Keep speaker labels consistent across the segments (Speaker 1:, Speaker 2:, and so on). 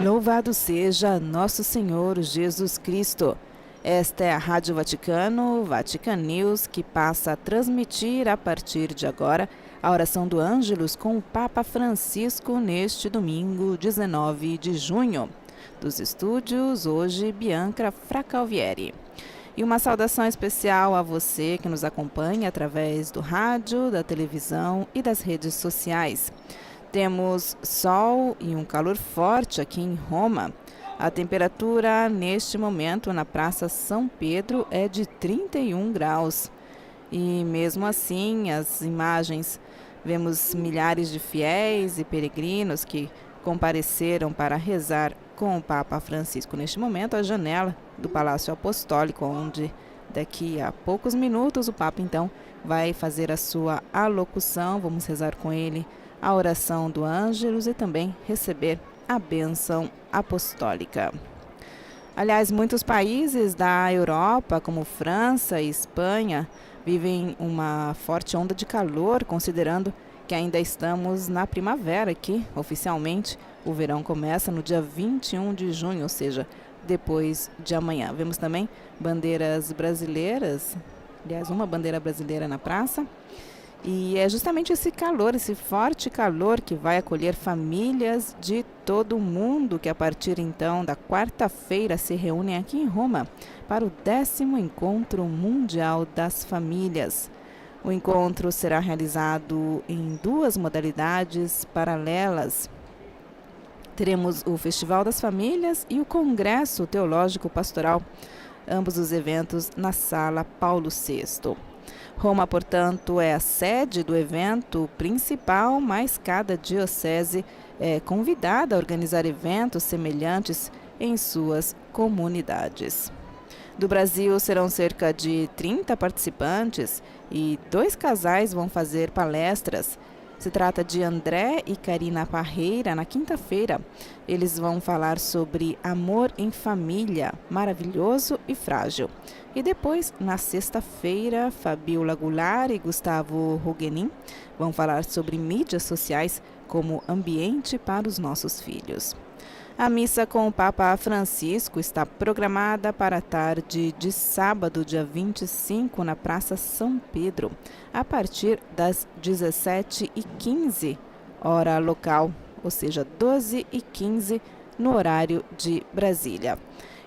Speaker 1: Louvado seja nosso Senhor Jesus Cristo. Esta é a Rádio Vaticano, Vatican News, que passa a transmitir a partir de agora a oração do Ângelus com o Papa Francisco neste domingo, 19 de junho. Dos estúdios, hoje, Bianca Fracalvieri. E uma saudação especial a você que nos acompanha através do rádio, da televisão e das redes sociais. Temos sol e um calor forte aqui em Roma. A temperatura neste momento na Praça São Pedro é de 31 graus. E mesmo assim, as imagens, vemos milhares de fiéis e peregrinos que compareceram para rezar com o Papa Francisco. Neste momento, a janela do Palácio Apostólico, onde daqui a poucos minutos o Papa então vai fazer a sua alocução. Vamos rezar com ele a oração do Ângelus e também receber a bênção apostólica. Aliás, muitos países da Europa, como França e Espanha, vivem uma forte onda de calor, considerando que ainda estamos na primavera aqui. Oficialmente, o verão começa no dia 21 de junho, ou seja, depois de amanhã. Vemos também bandeiras brasileiras, aliás, uma bandeira brasileira na praça. E é justamente esse calor, esse forte calor que vai acolher famílias de todo o mundo que a partir então da quarta-feira se reúnem aqui em Roma para o 10º Encontro Mundial das Famílias. O encontro será realizado em duas modalidades paralelas. Teremos o Festival das Famílias e o Congresso Teológico Pastoral, ambos os eventos na Sala Paulo VI. Roma, portanto, é a sede do evento principal, mas cada diocese é convidada a organizar eventos semelhantes em suas comunidades. Do Brasil serão cerca de 30 participantes e 2 casais vão fazer palestras. Se trata de André e Karina Parreira, na quinta-feira. Eles vão falar sobre amor em família, maravilhoso e frágil. E depois, na sexta-feira, Fabiola Goulart e Gustavo Huguenin vão falar sobre mídias sociais como ambiente para os nossos filhos. A missa com o Papa Francisco está programada para a tarde de sábado, dia 25, na Praça São Pedro, a partir das 17h15, hora local, ou seja, 12h15 no horário de Brasília.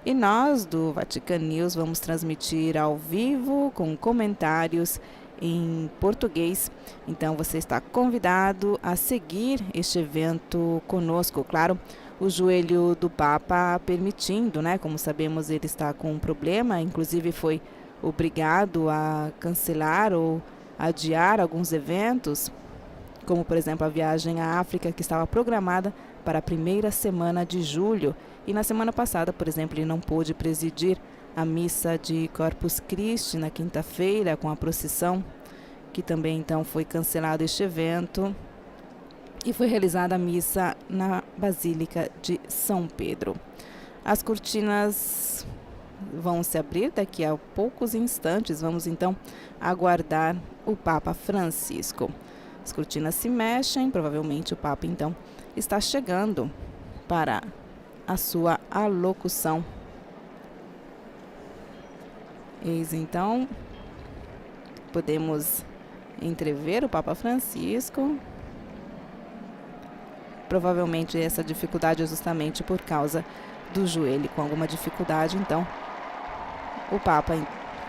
Speaker 1: E nós, do Vatican News, vamos transmitir ao vivo com comentários em português. Então você está convidado a seguir este evento conosco, claro, o joelho do Papa permitindo, né? Como sabemos, ele está com um problema, inclusive foi obrigado a cancelar ou adiar alguns eventos, como por exemplo a viagem à África, que estava programada para a primeira semana de julho. E na semana passada, por exemplo, ele não pôde presidir a missa de Corpus Christi na quinta-feira com a procissão, que também então foi cancelado este evento. E foi realizada a missa na Basílica de São Pedro. As cortinas vão se abrir daqui a poucos instantes. Vamos então aguardar o Papa Francisco. As cortinas se mexem, provavelmente o Papa então está chegando para a sua alocução. Eis então, podemos entrever o Papa Francisco. Provavelmente essa dificuldade é justamente por causa do joelho, com alguma dificuldade. Então, o Papa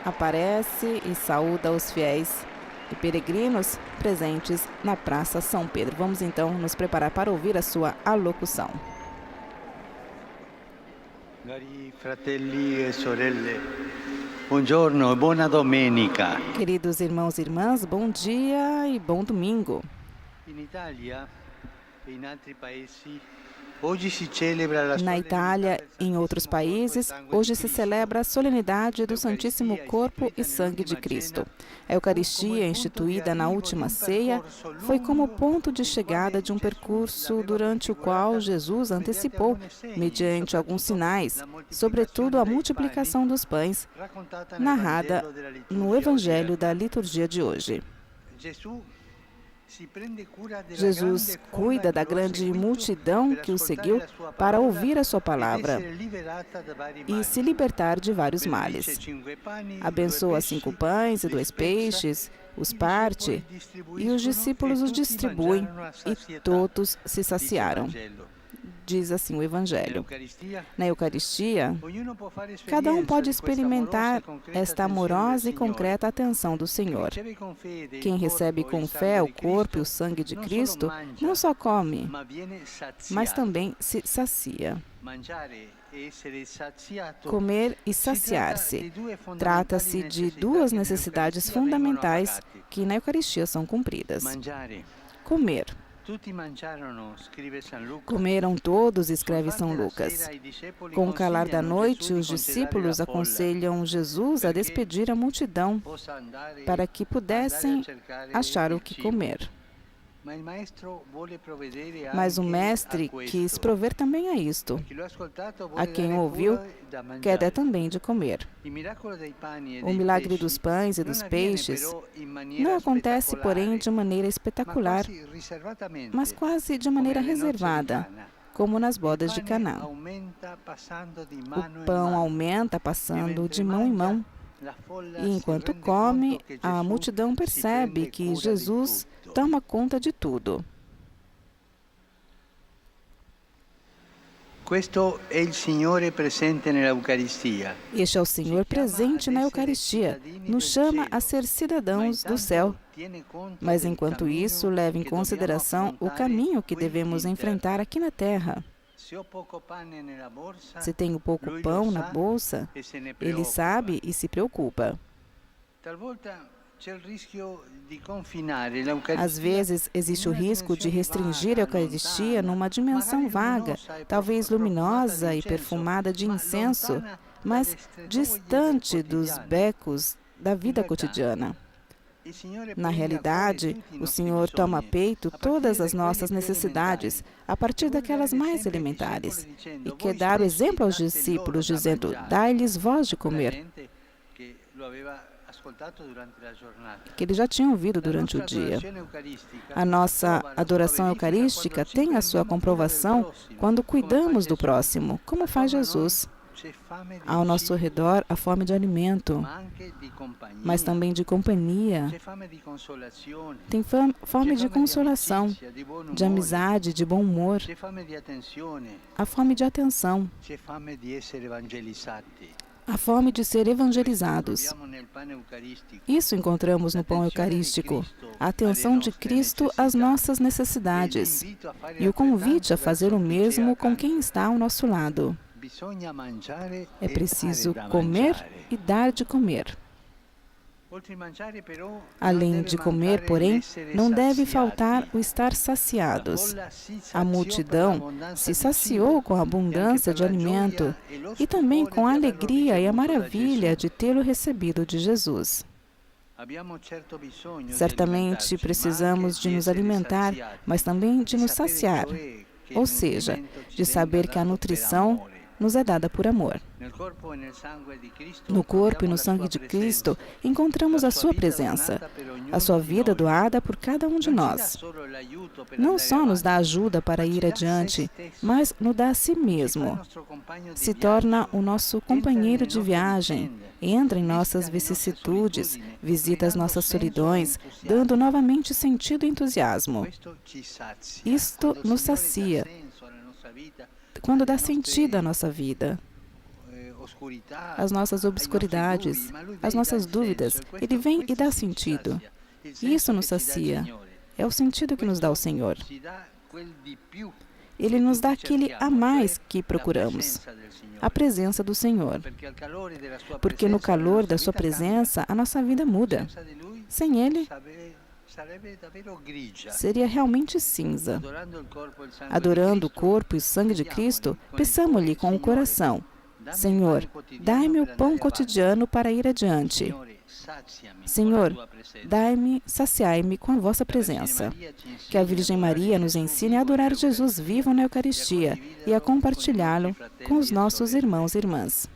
Speaker 1: aparece e saúda os fiéis e peregrinos presentes na Praça São Pedro. Vamos então nos preparar para ouvir a sua alocução.
Speaker 2: Cari fratelli e sorelle, buongiorno e buona domenica.
Speaker 1: Queridos irmãos e irmãs, bom dia e bom domingo. Na Itália e em outros países, hoje se celebra a solenidade do Santíssimo Corpo e Sangue de Cristo. A Eucaristia, instituída na última ceia, foi como ponto de chegada de um percurso durante o qual Jesus antecipou, mediante alguns sinais, sobretudo a multiplicação dos pães, narrada no Evangelho da liturgia de hoje. Jesus cuida da grande multidão que o seguiu para ouvir a sua palavra e se libertar de vários males. Abençoa 5 pães e 2 peixes, os parte, e os discípulos os distribuem, e todos se saciaram. Diz assim o Evangelho. Na Eucaristia, cada um pode experimentar esta amorosa e concreta atenção do Senhor. Quem recebe com fé o corpo e o sangue de Cristo não só come, mas também se sacia. Comer e saciar-se. Trata-se de 2 necessidades fundamentais que na Eucaristia são cumpridas. Comer. Comeram todos, escreve São Lucas. Com o calar da noite, os discípulos aconselham Jesus a despedir a multidão para que pudessem achar o que comer. Mas o Mestre quis prover também a isto. A quem ouviu, quer dar também de comer. O milagre dos pães e dos peixes não acontece, porém, de maneira espetacular, mas quase de maneira reservada, como nas bodas de Caná. O pão aumenta passando de mão em mão, e enquanto come, a multidão percebe que Jesus toma conta de tudo. Este é o Senhor presente na Eucaristia, nos chama a ser cidadãos do céu. Mas enquanto isso, leva em consideração o caminho que devemos enfrentar aqui na terra. Se tenho pouco pão na bolsa, ele sabe e se preocupa. Às vezes, existe o risco de restringir a Eucaristia numa dimensão vaga, talvez luminosa e perfumada de incenso, mas distante dos becos da vida cotidiana. Na realidade, o Senhor toma a peito todas as nossas necessidades, a partir daquelas mais elementares, e quer dar o exemplo aos discípulos, dizendo: dai-lhes vós de comer, que eles já tinham ouvido durante o dia. A nossa adoração eucarística tem a sua comprovação quando cuidamos do próximo, como faz Jesus. Ao nosso redor, a fome de alimento, mas também de companhia. Tem fome de consolação, de amizade, de bom humor. A fome de atenção. A fome de ser evangelizados. Isso encontramos no pão eucarístico, a atenção de Cristo às nossas necessidades e o convite a fazer o mesmo com quem está ao nosso lado. É preciso comer e dar de comer. Além de comer, porém, não deve faltar o estar saciados. A multidão se saciou com a abundância de alimento e também com a alegria e a maravilha de tê-lo recebido de Jesus. Certamente precisamos de nos alimentar, mas também de nos saciar, ou seja, de saber que a nutrição nos é dada por amor. No corpo e no sangue de Cristo, encontramos a sua presença, a sua vida doada por cada um de nós. Não só nos dá ajuda para ir adiante, mas nos dá a si mesmo. Se torna o nosso companheiro de viagem, entra em nossas vicissitudes, visita as nossas solidões, dando novamente sentido e entusiasmo. Isto nos sacia, quando dá sentido à nossa vida, às nossas obscuridades, às nossas dúvidas. Ele vem e dá sentido. Isso nos sacia. É o sentido que nos dá o Senhor. Ele nos dá aquele a mais que procuramos, a presença do Senhor. Porque no calor da sua presença, a nossa vida muda. Sem Ele, seria realmente cinza. Adorando o corpo e o sangue de Cristo, peçamos-lhe com o coração: Senhor, dai-me o pão cotidiano para ir adiante. Senhor, dai-me, saciai-me com a vossa presença. Que a Virgem Maria nos ensine a adorar Jesus vivo na Eucaristia e a compartilhá-lo com os nossos irmãos e irmãs.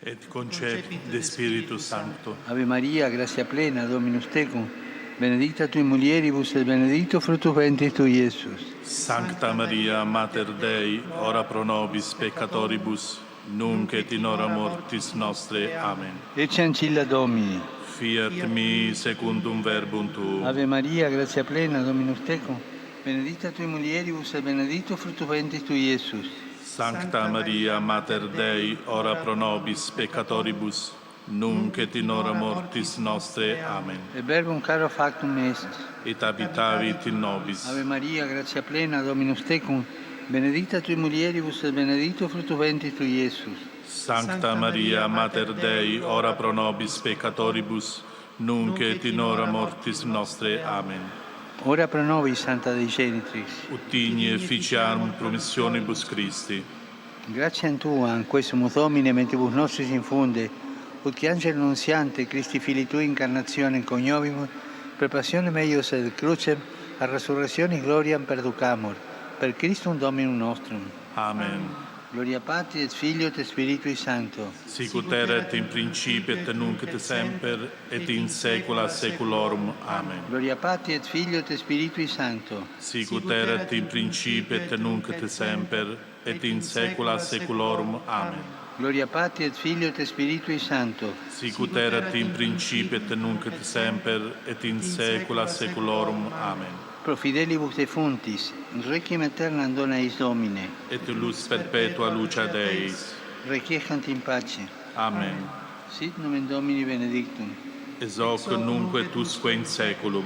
Speaker 3: et concepit de Spiritu Sancto.
Speaker 2: Ave Maria, gratia plena, Dominus tecum, benedicta tui mulieribus et benedictus fructus ventris tui, Iesus.
Speaker 3: Sancta Maria, Mater Dei, ora pro nobis peccatoribus, nunc et in hora mortis nostre. Amen.
Speaker 2: Ecce ancilla Domini.
Speaker 3: Fiat mi secundum verbum tuum.
Speaker 2: Ave Maria, gratia plena, Dominus tecum, benedicta tui mulieribus et benedictus fructus ventris tui, Iesus.
Speaker 3: Sancta Maria, Mater Dei, ora pro nobis peccatoribus, nunc et in hora mortis nostre. Amen.
Speaker 2: Et verbum caro factum est.
Speaker 3: Et habitavit in nobis.
Speaker 2: Ave Maria, gratia plena, Dominus tecum, benedicta tui mulieribus et benedictus fructus ventris tui, Iesus.
Speaker 3: Sancta Maria, Mater Dei, ora pro nobis peccatoribus, nunc et in hora mortis nostre. Amen.
Speaker 2: Ora pro nobis, Santa Dei Genitrix.
Speaker 3: Utini efficiarum promissionibus Christi.
Speaker 2: Gratiam Tua, in quesumus Domine, mentibus nostris infunde, ut che angelo nunziante, Christi Fili Tui, incarnazione coniovimus, per passionem eius et crucem, a resurrectionis gloriam perducamur, per Christum Dominum nostrum.
Speaker 3: Amen.
Speaker 2: Gloria Patri et Filio et Spiritui Sancto.
Speaker 3: Sicut erat in principio et nunc et semper, et in saecula saeculorum. Amen.
Speaker 2: Gloria Patri et Filio et Spiritui Sancto.
Speaker 3: Sicut erat in principio et nunc et semper, et in saecula saeculorum. Amen.
Speaker 2: Gloria Patri et Filio et Spiritui Sancto.
Speaker 3: Sicut erat in principio et nunc et semper, et in saecula saeculorum. Amen.
Speaker 2: Pro fidelibus defuntis, requiem aeternam dona eis Domine.
Speaker 3: Et lux perpetua lucia Deis.
Speaker 2: Requiescant in pace.
Speaker 3: Amen.
Speaker 2: Sit nomen Domini benedictum.
Speaker 3: Ex hoc nunc et usque in saeculum.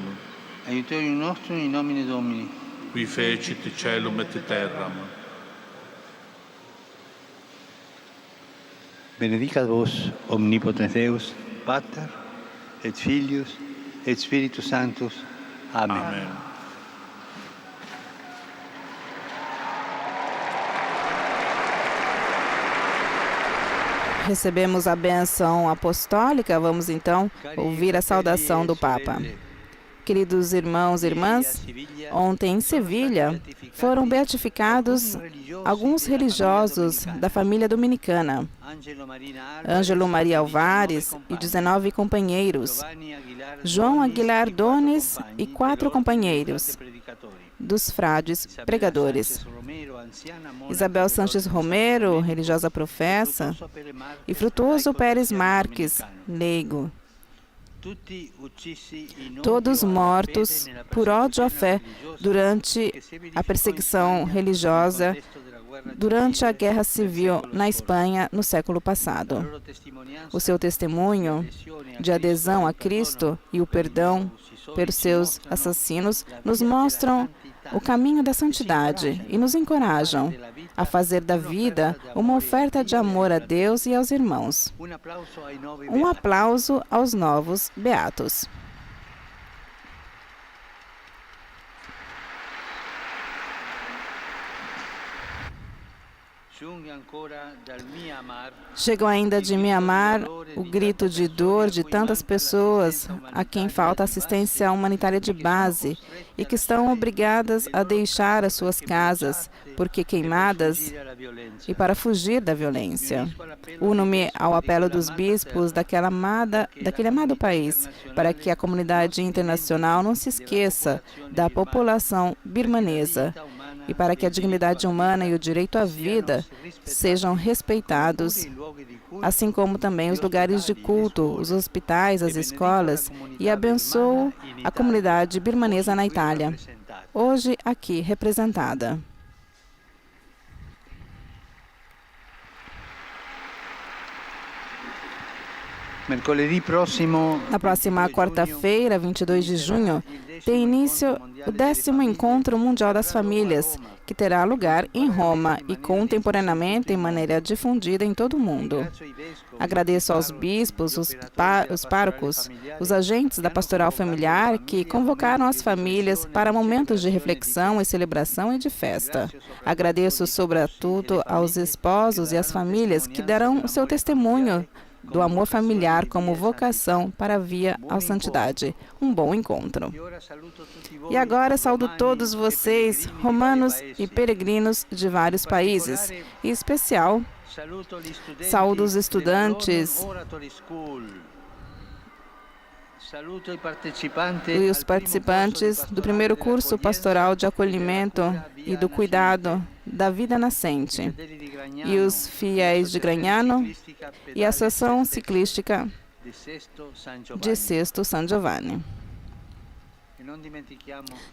Speaker 2: Aiutorium nostrum in nomine Domini.
Speaker 3: Qui fecit caelum et terram.
Speaker 2: Benedicat vos, omnipotens Deus, Pater, et Filius, et Spiritus Sanctus. Amen.
Speaker 3: Amen.
Speaker 1: Recebemos a bênção apostólica, vamos então ouvir a saudação do Papa. Queridos irmãos e irmãs, ontem em Sevilha foram beatificados alguns religiosos da família dominicana. Ângelo Maria Alvares e 19 companheiros, João Aguilar Dones e 4 companheiros dos frades pregadores, Isabel Sanches Romero, religiosa professa, e Frutuoso Pérez Marques, leigo. Todos mortos por ódio à fé durante a perseguição religiosa durante a Guerra Civil na Espanha no século passado. O seu testemunho de adesão a Cristo e o perdão pelos seus assassinos nos mostram o caminho da santidade e nos encorajam a fazer da vida uma oferta de amor a Deus e aos irmãos. Um aplauso aos novos beatos. Chegam ainda de Mianmar o grito de dor de tantas pessoas a quem falta assistência humanitária de base e que estão obrigadas a deixar as suas casas porque queimadas e para fugir da violência. Uno-me ao apelo dos bispos daquele amado país para que a comunidade internacional não se esqueça da população birmanesa e para que a dignidade humana e o direito à vida sejam respeitados, assim como também os lugares de culto, os hospitais, as escolas, e abençoo a comunidade birmanesa na Itália, hoje aqui representada. Na próxima quarta-feira, 22 de junho, tem início o 10º Encontro Mundial das Famílias, que terá lugar em Roma e contemporaneamente em maneira difundida em todo o mundo. Agradeço aos bispos, os párocos, os agentes da pastoral familiar que convocaram as famílias para momentos de reflexão e celebração e de festa. Agradeço, sobretudo, aos esposos e às famílias que darão o seu testemunho do amor familiar como vocação para a via à santidade. Um bom encontro. E agora saúdo todos vocês, romanos e peregrinos de vários países, em especial saúdo os estudantes e os participantes do primeiro curso pastoral de acolhimento e do cuidado da vida nascente, e os fiéis de Gragnano e a Associação Ciclística de Sesto San Giovanni.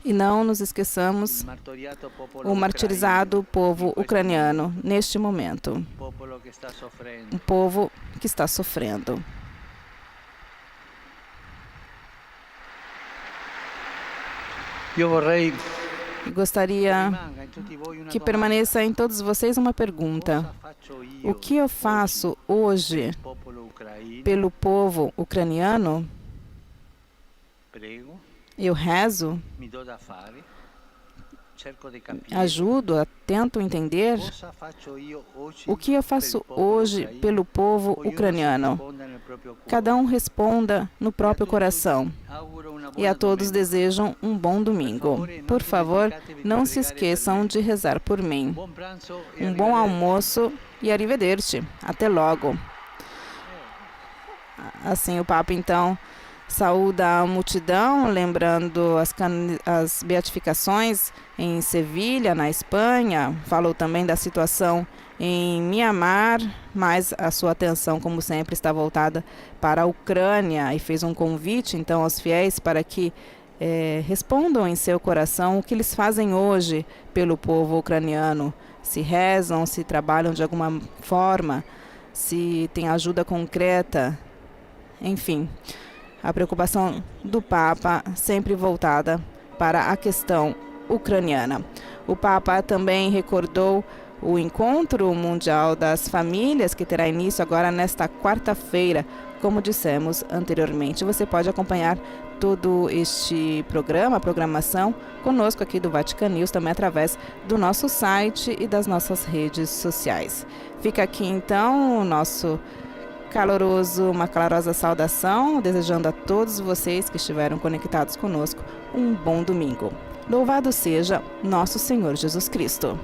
Speaker 1: E não nos esqueçamos o martirizado povo ucraniano neste momento, um povo que está sofrendo. Gostaria que permaneça em todos vocês uma pergunta. O que eu faço hoje pelo povo ucraniano? Eu rezo, ajudo, tento entender o que eu faço hoje pelo povo ucraniano. Cada um responda no próprio coração. E a todos desejam um bom domingo. Por favor, não se esqueçam de rezar por mim. Um bom almoço e arrivederci. Até logo. Assim o Papa, então, saúda a multidão, lembrando as beatificações em Sevilha, na Espanha. Falou também da situação em Mianmar, mas a sua atenção, como sempre, está voltada para a Ucrânia, e fez um convite, então, aos fiéis para que respondam em seu coração o que eles fazem hoje pelo povo ucraniano. Se rezam, se trabalham de alguma forma, se tem ajuda concreta, enfim. A preocupação do Papa sempre voltada para a questão ucraniana. O Papa também recordou o Encontro Mundial das Famílias, que terá início agora nesta quarta-feira, como dissemos anteriormente. Você pode acompanhar todo este programa, a programação, conosco aqui do Vatican News, também através do nosso site e das nossas redes sociais. Fica aqui, então, o nosso uma calorosa saudação, desejando a todos vocês que estiveram conectados conosco um bom domingo. Louvado seja nosso Senhor Jesus Cristo.